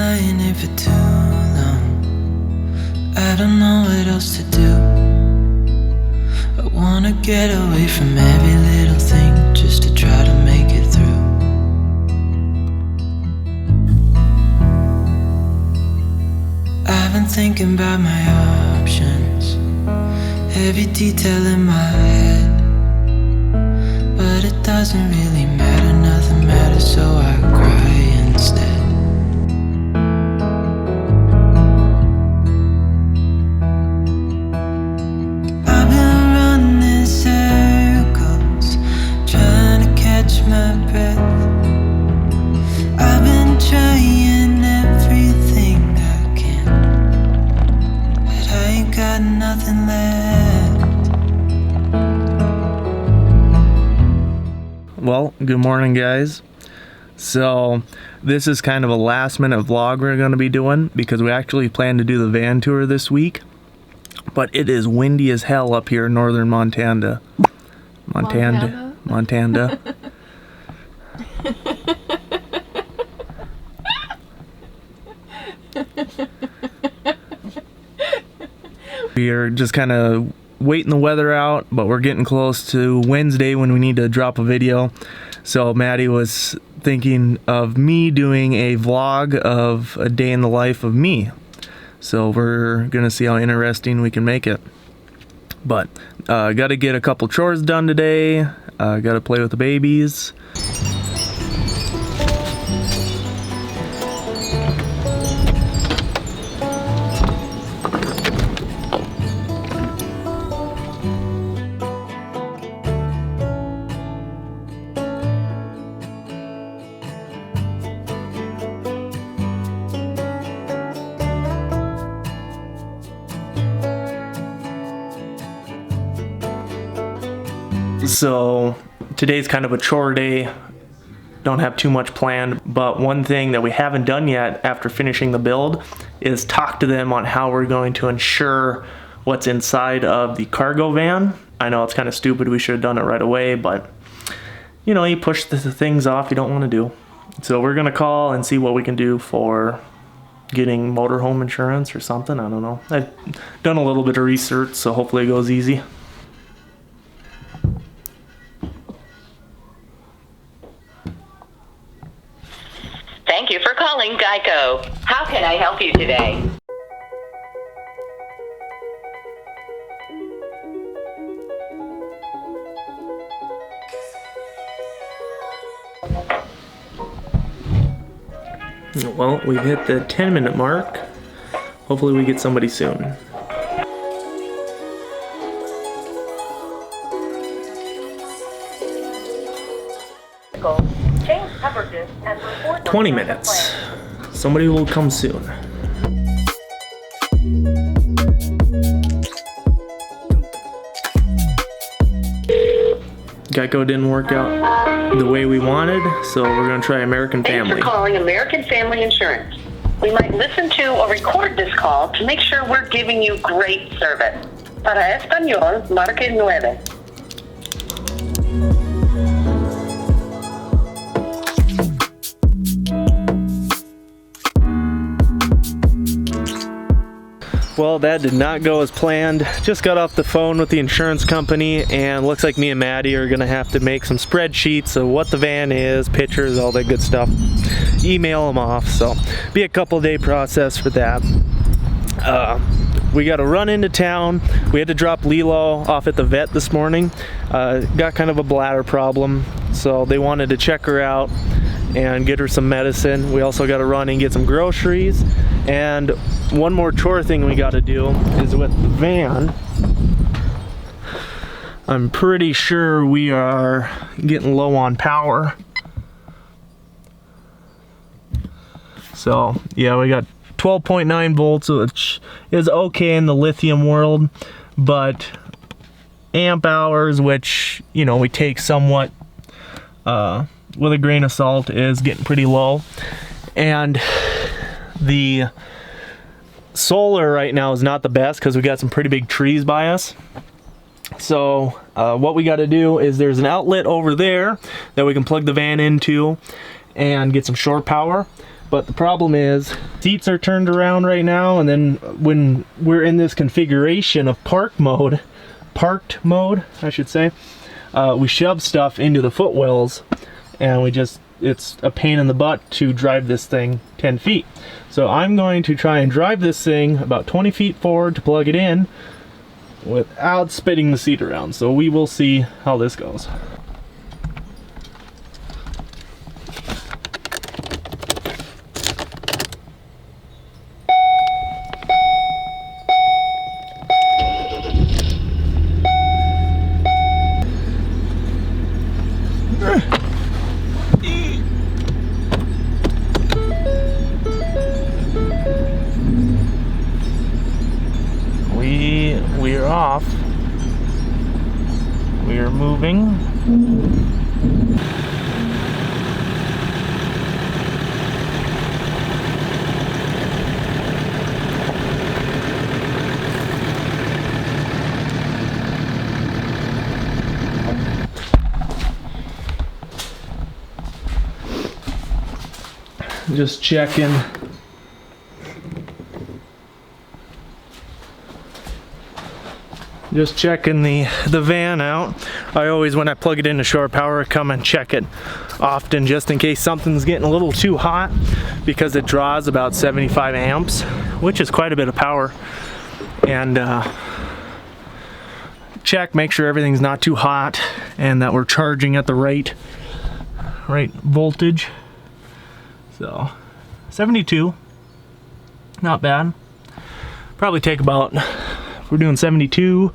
lying here for too long. I don't know what else to do. I wanna get away from every little thing just to try to make it through. I've been thinking about my options, every detail in my head, but it doesn't really matter, nothing matters, so I cry instead. I've been running circles, trying to catch my breath. I've been trying everything I can, but I ain't got nothing left. Well, good morning, guys. So this is kind of a last minute vlog we're going to be doing because we actually plan to do the van tour this week, but it is windy as hell up here in northern Montana. We are just kind of waiting the weather out, but we're getting close to Wednesday when we need to drop a video. So Maddie was thinking of me doing a vlog of a day in the life of me. So we're gonna see how interesting we can make it. But gotta get a couple chores done today. Gotta play with the babies. So today's kind of a chore day. Don't have too much planned, but one thing that we haven't done yet after finishing the build is talk to them on how we're going to ensure what's inside of the cargo van. I know it's kind of stupid, we should have done it right away, but you know, you push the things off you don't want to do. So we're gonna call and see what we can do for getting motorhome insurance or something. I don't know. I've done a little bit of research, so hopefully it goes easy. Thank you for calling Geico. How can I help you today? Well, we've hit the 10-minute mark. Hopefully we get somebody soon. 20 minutes. Somebody will come soon. Geico didn't work out the way we wanted, so we're gonna try American Family. Thanks for calling American Family Insurance. We might listen to or record this call to make sure we're giving you great service. Para español, marque 9. Well, that did not go as planned. Just got off the phone with the insurance company, and looks like me and Maddie are gonna have to make some spreadsheets of what the van is, pictures, all that good stuff. Email them off, so be a couple day process for that. We got to run into town. We had to drop Lilo off at the vet this morning. Got kind of a bladder problem, so they wanted to check her out and get her some medicine. We also got to run and get some groceries. And one more chore thing we got to do is with the van. I'm pretty sure we are getting low on power. So yeah, we got 12.9 volts, which is okay in the lithium world, but amp hours, which, you know, we take somewhat with a grain of salt, is getting pretty low. And the solar right now is not the best because we got some pretty big trees by us. So what we got to do is, there's an outlet over there that we can plug the van into and get some shore power. But the problem is, seats are turned around right now, and then when we're in this configuration of parked mode, I should say, we shove stuff into the footwells, and it's a pain in the butt to drive this thing 10 feet. So I'm going to try and drive this thing about 20 feet forward to plug it in without spinning the seat around. So we will see how this goes. We're off. We are moving. Just checking. Just checking the van out. I always, when I plug it into shore power, come and check it often just in case something's getting a little too hot, because it draws about 75 amps, which is quite a bit of power. And check, make sure everything's not too hot and that we're charging at the right voltage. So 72, not bad. Probably take about, if we're doing 72,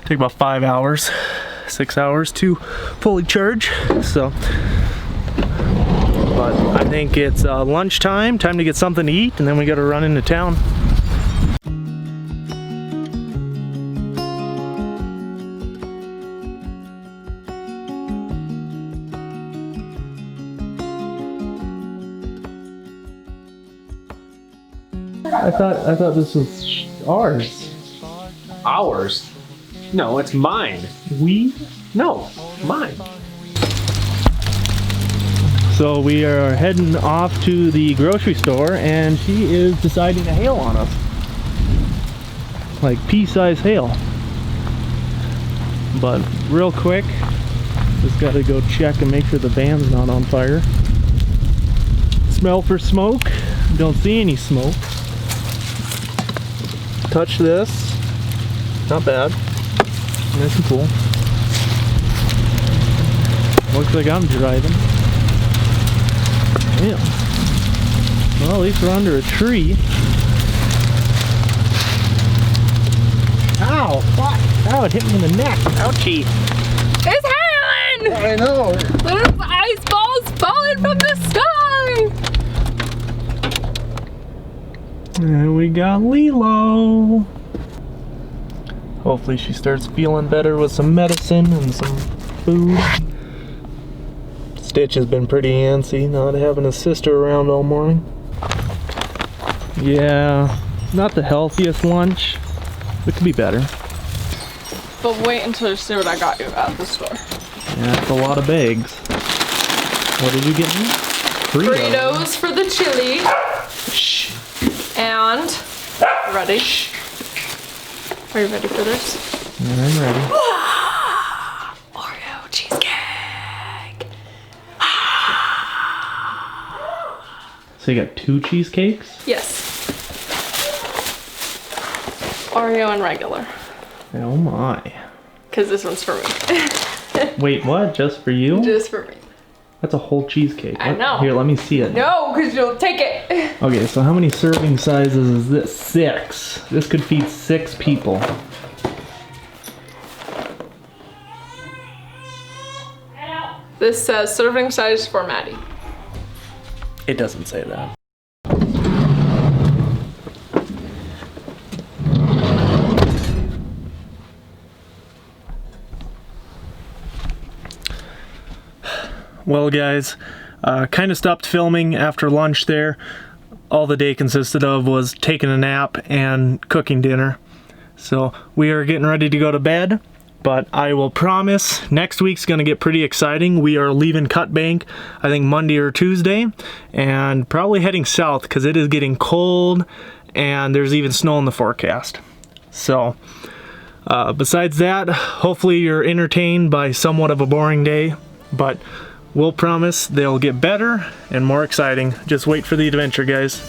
take about 5 hours, 6 hours to fully charge. So, but I think it's lunchtime, time to get something to eat, and then we got to run into town. I thought this was ours. Ours? No, it's mine. No, mine. So we are heading off to the grocery store, and she is deciding to hail on us. Like pea-sized hail. But real quick, just gotta go check and make sure the van's not on fire. Smell for smoke. Don't see any smoke. Touch this. Not bad. Nice and cool. Looks like I'm driving. Yeah. Well, at least we're under a tree. Ow! Fuck! Ow, it hit me in the neck. Ouchie. It's hailing! I know. There's ice balls falling from the sky! And we got Lilo. Hopefully she starts feeling better with some medicine and some food. Stitch has been pretty antsy, not having his sister around all morning. Yeah, not the healthiest lunch. It could be better. But wait until you see what I got you at the store. Yeah, that's a lot of bags. What did you get me? Fritos for the chili. Shh. And, ready? Are you ready for this? Yeah, I'm ready. Oreo cheesecake. So you got 2 cheesecakes? Yes. Oreo and regular. Oh my. Because this one's for me. Wait, what? Just for you? Just for me. That's a whole cheesecake. I know. Here, let me see it. No, because you'll take it. Okay, so how many serving sizes is this? 6. This could feed 6 people. This says serving size for Maddie. It doesn't say that. Well guys, kind of stopped filming after lunch there. All the day consisted of was taking a nap and cooking dinner. So we are getting ready to go to bed. But I will promise next week's gonna get pretty exciting. We are leaving Cut Bank, I think Monday or Tuesday, and probably heading south because it is getting cold and there's even snow in the forecast. So besides that, hopefully you're entertained by somewhat of a boring day, but we'll promise they'll get better and more exciting. Just wait for the adventure, guys.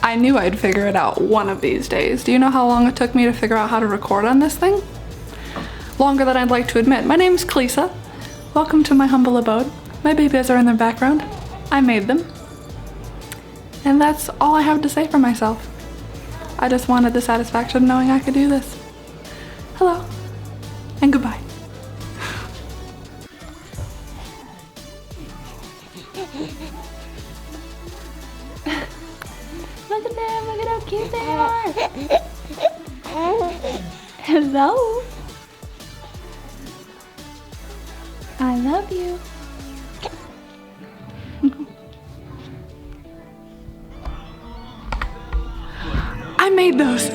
I knew I'd figure it out one of these days. Do you know how long it took me to figure out how to record on this thing? Longer than I'd like to admit. My name's Kalisa. Welcome to my humble abode. My babies are in the background. I made them. And that's all I have to say for myself. I just wanted the satisfaction of knowing I could do this. Hello, and goodbye. Look at them, look at how cute they are. Hello. I love you. I made those.